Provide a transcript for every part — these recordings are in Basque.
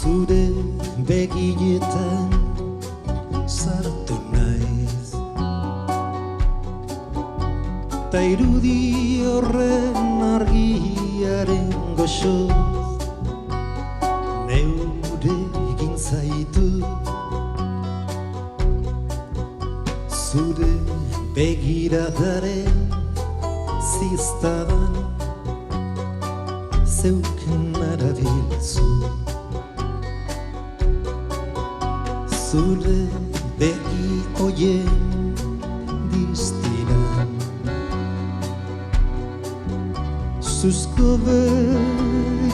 Zure begietan sartu naiz, ta irudi horren argiaren goxoz neure egin zaitu. Zure begiradaren ziztadan zeuk narabilzu. Zure begi oien diztiran zuzko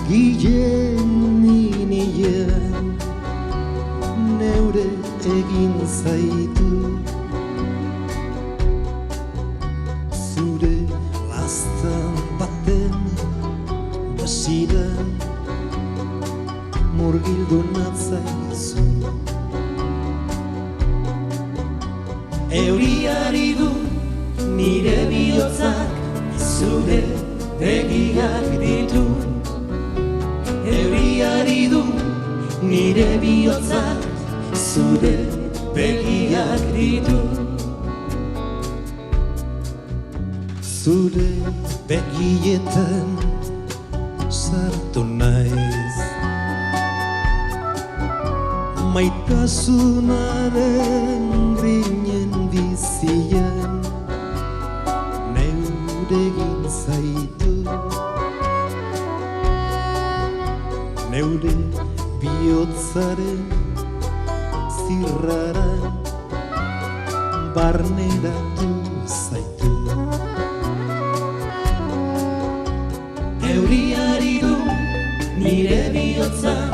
begien ninian neure egin zaitu. Zure lastan baten basiran murgildu natzaizu. Euriari du nire bihotzak zure begiak ditu. Euriari du nire bihotzak zure begiak ditu. Zure begietan sartu naiz, maitasunaren grinen bizian neure egin zaitu. Neure bihotzaren zirrara barneratu zaitu. Euriari du nire bihotzak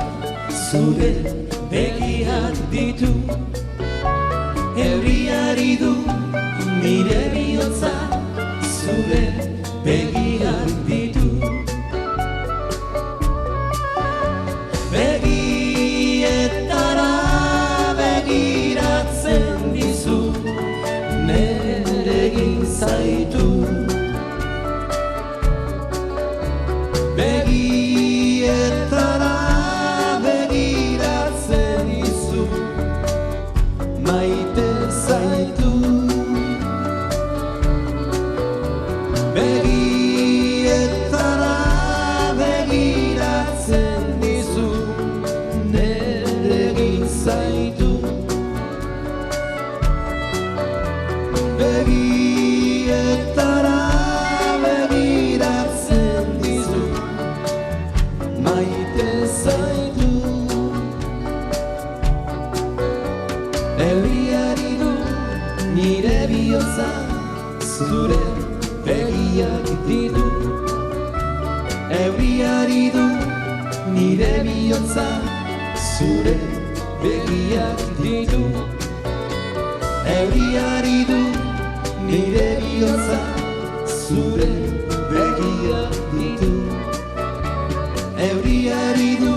zure begiak ditu. Euriari du nire bihotzak zure begiak ditu. Begietara begiratzen dizu, nere egin zaitu. Begietara begiratzen dizu, maite zaitu. Begietara begiratzen dizu, nere egin zaitu. Begietara begiratzen dizu, maite zaitu. Euriari du nire bihotza zure begiak ditu. Euriari du nire bihotza zure begiak ditu. Euriari du nire bihotza zure begiak ditu. Euriari du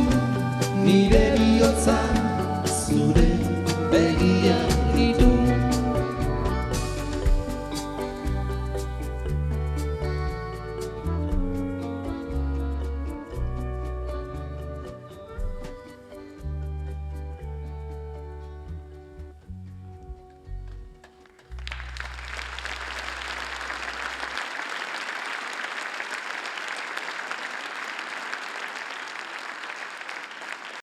nire bihotza